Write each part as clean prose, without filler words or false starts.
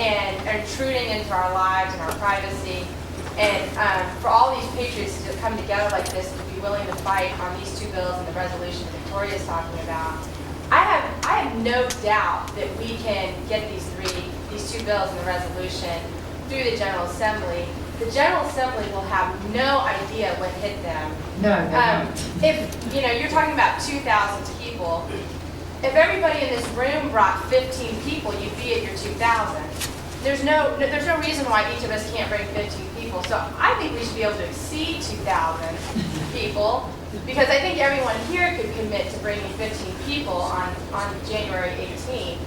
and are intruding into our lives and our privacy. And for all these patriots to come together like this, to be willing to fight on these two bills and the resolution that Victoria is talking about, I have no doubt that we can get these two bills and the resolution through the General Assembly. The General Assembly will have no idea what hit them. No, they don't. If you're talking about 2,000 people, if everybody in this room brought 15 people, you'd be at your 2,000. There's no reason why each of us can't bring 15 people. So I think we should be able to exceed 2,000 people, because I think everyone here could commit to bringing 15 people on January 18th.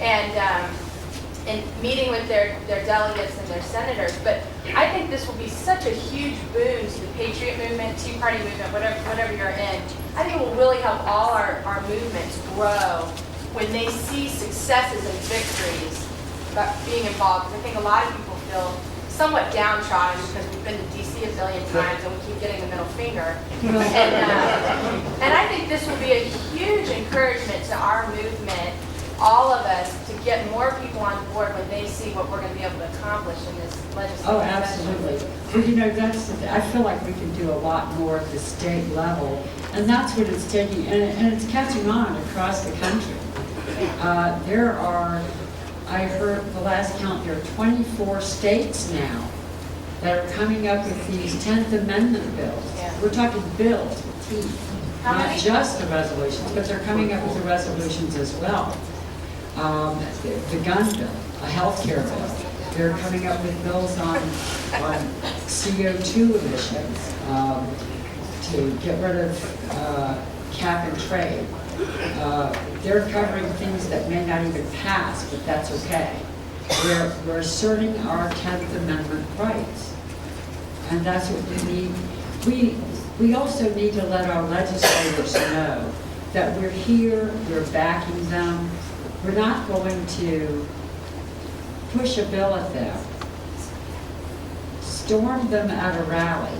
And meeting with their delegates and their senators. But I think this will be such a huge boon to the Patriot movement, Tea Party movement, whatever you're in. I think it will really help all our movements grow when they see successes and victories about being involved. Because I think a lot of people feel somewhat downtrodden because we've been to DC a billion times and we keep getting the middle finger. And I think this will be a huge encouragement to our movement, all of us, to get more people on board when they see what we're going to be able to accomplish in this legislative Oh, absolutely. Well, I feel like we can do a lot more at the state level, and that's what it's taking, and it's catching on across the country. I heard the last count, there are 24 states now that are coming up with these 10th Amendment bills. Yeah. We're talking bills with teeth, not just the resolutions, but they're coming up with the resolutions as well. The gun bill, a health care bill. They're coming up with bills on CO2 emissions, to get rid of cap and trade. They're covering things that may not even pass, but that's okay. We're asserting our 10th Amendment rights. And that's what we need. We also need to let our legislators know that we're here, we're backing them. We're not going to push a bill at them, storm them at a rally,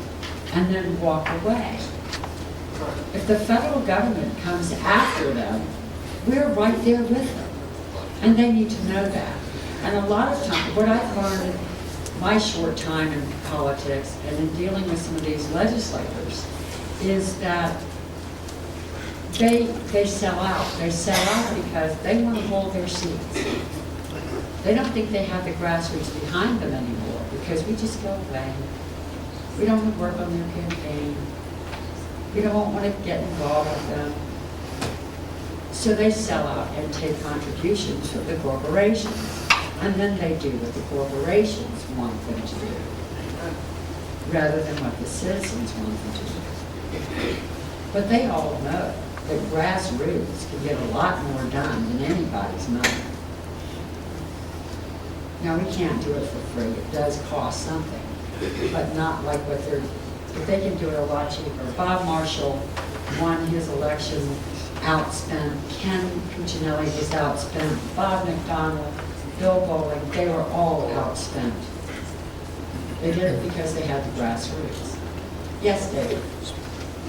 and then walk away. If the federal government comes after them, we're right there with them. And they need to know that. And a lot of times, what I've learned in my short time in politics and in dealing with some of these legislators is that they sell out. They sell out because they want to hold their seats. They don't think they have the grassroots behind them anymore because we just go away. We don't want to work on their campaign. We don't want to get involved with them. So they sell out and take contributions from the corporations. And then they do what the corporations want them to do, rather than what the citizens want them to do. But they all know that grassroots can get a lot more done than anybody's money. Now, we can't do it for free. It does cost something, but not like what but they can do it a lot cheaper. Bob Marshall won his election outspent. Ken Cuccinelli was outspent. Bob McDonald, Bill Bowling, they were all outspent. They did it because they had the grassroots. Yes, David?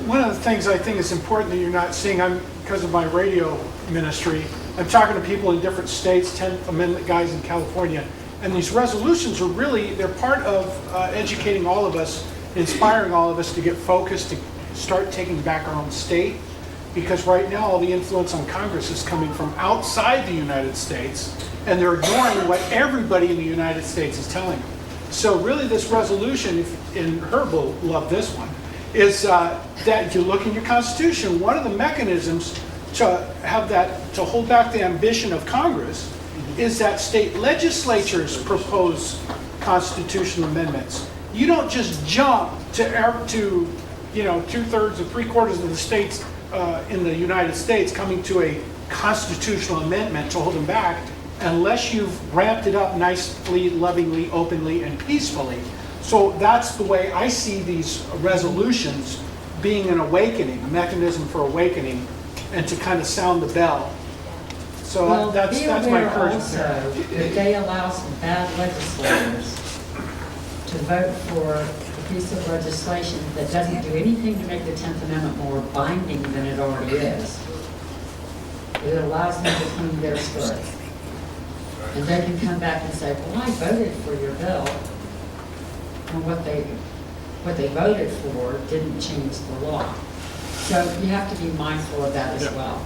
One of the things I think is important that you're not seeing, because of my radio ministry, I'm talking to people in different states, 10th Amendment guys in California, and these resolutions are really, they're part of educating all of us, inspiring all of us to get focused, to start taking back our own state, because right now all the influence on Congress is coming from outside the United States, and they're ignoring what everybody in the United States is telling them. So really this resolution, and Herb will love this one, is that if you look in your Constitution, one of the mechanisms to have that, to hold back the ambition of Congress, is that state legislatures propose constitutional amendments. You don't just jump to 2/3 or 3/4 of the states in the United States coming to a constitutional amendment to hold them back unless you've ramped it up nicely, lovingly, openly, and peacefully. So that's the way I see these resolutions being an awakening, a mechanism for awakening, and to kind of sound the bell. So Well, that's be my aware encouragement also there. that they allow some bad legislators to vote for a piece of legislation that doesn't do anything to make the 10th Amendment more binding than it already is. It allows them to clean their skirts. And they can come back and say, well, I voted for your bill, and what they voted for didn't change the law. So you have to be mindful of that as Yeah. well.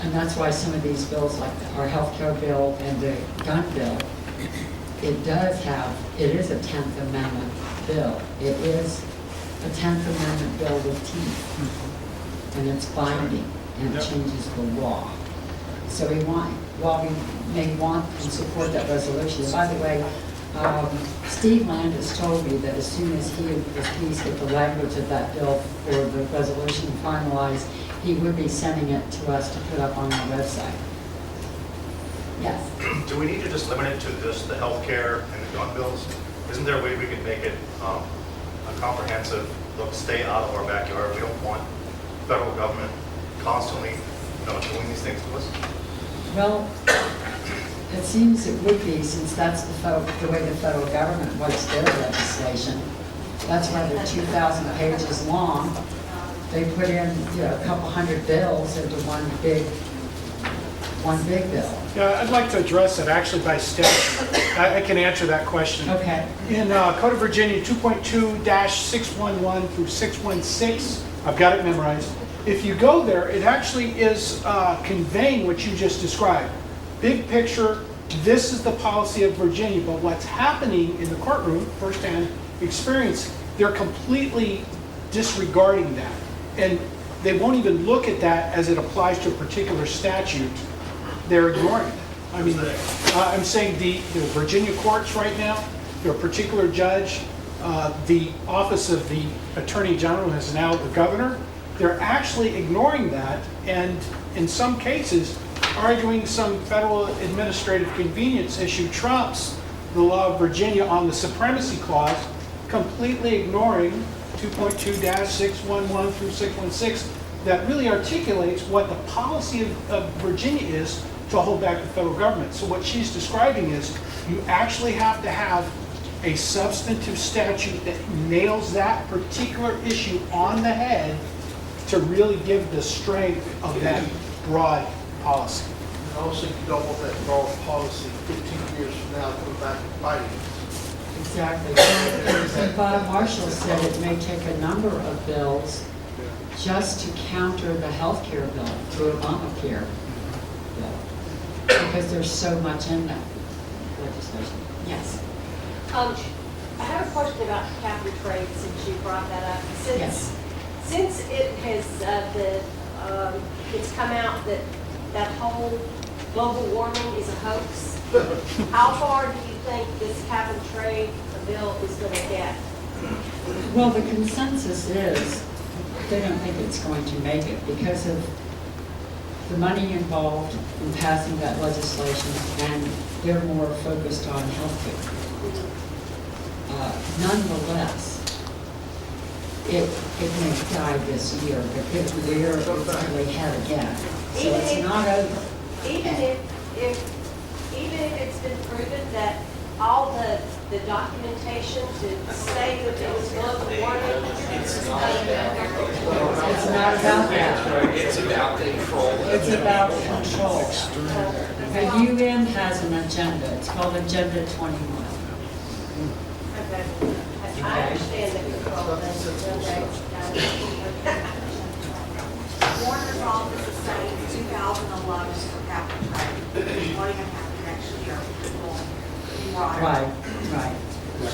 And that's why some of these bills, like our healthcare bill and the gun bill, it is a 10th Amendment bill. It is a 10th Amendment bill with teeth, and it's binding, and it Yep. changes the law. So while we may want and support that resolution, by the way, Steve Landis told me that as soon as he was pleased with the language of that bill for the resolution finalized, he would be sending it to us to put up on our website. Yes. Do we need to just limit it to just the healthcare and the gun bills? Isn't there a way we can make it a comprehensive, look, stay out of our backyard? We don't want federal government constantly, doing these things to us. Well, it seems it would be, since that's the way the federal government writes their legislation. That's why they're 2,000 pages long. They put in, a couple hundred bills into one big bill. Yeah, I'd like to address it actually by statute. I can answer that question. Okay. In Code of Virginia 2.2-611 through 616, I've got it memorized. If you go there, it actually is conveying what you just described. Big picture, this is the policy of Virginia, but what's happening in the courtroom, firsthand experience, they're completely disregarding that. And they won't even look at that as it applies to a particular statute. They're ignoring it. I mean, I'm saying the Virginia courts right now, there are a particular judge, the office of the Attorney General is now the governor. They're actually ignoring that, and in some cases, arguing some federal administrative convenience issue trumps the law of Virginia on the supremacy clause, completely ignoring 2.2-611 through 616 that really articulates what the policy of Virginia is to hold back the federal government. So what she's describing is you actually have to have a substantive statute that nails that particular issue on the head to really give the strength of that broad policy. And also, you don't want that broad policy 15 years from now to go back and fight it. Exactly. And Bob Marshall said it may take a number of bills just to counter the health care bill, the Obamacare bill, because there's so much in that legislation. Yes. I have a question about cap and trade since you brought that up. Yes. Since it has, it's come out that whole global warming is a hoax, how far do you think this cap and trade bill is going to get? Well, the consensus is they don't think it's going to make it because of the money involved in passing that legislation, and they're more focused on healthcare. Nonetheless, it may die this year, but this year it's really head again. So it's not over. Even if it's been proven that all the documentation to say that it was global warming, It's not about that. It's about control. It's about control. The UN has an agenda. It's called Agenda 21. okay, I understand the control, but Warner's office is saying 2011 for cap and trade. What do you have next year? Right.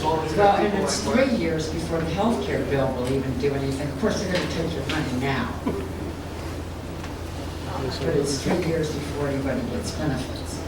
Well, and it's 3 years before the health care bill will even do anything. Of course, they're going to take your money now. But it's 3 years before anybody gets benefits.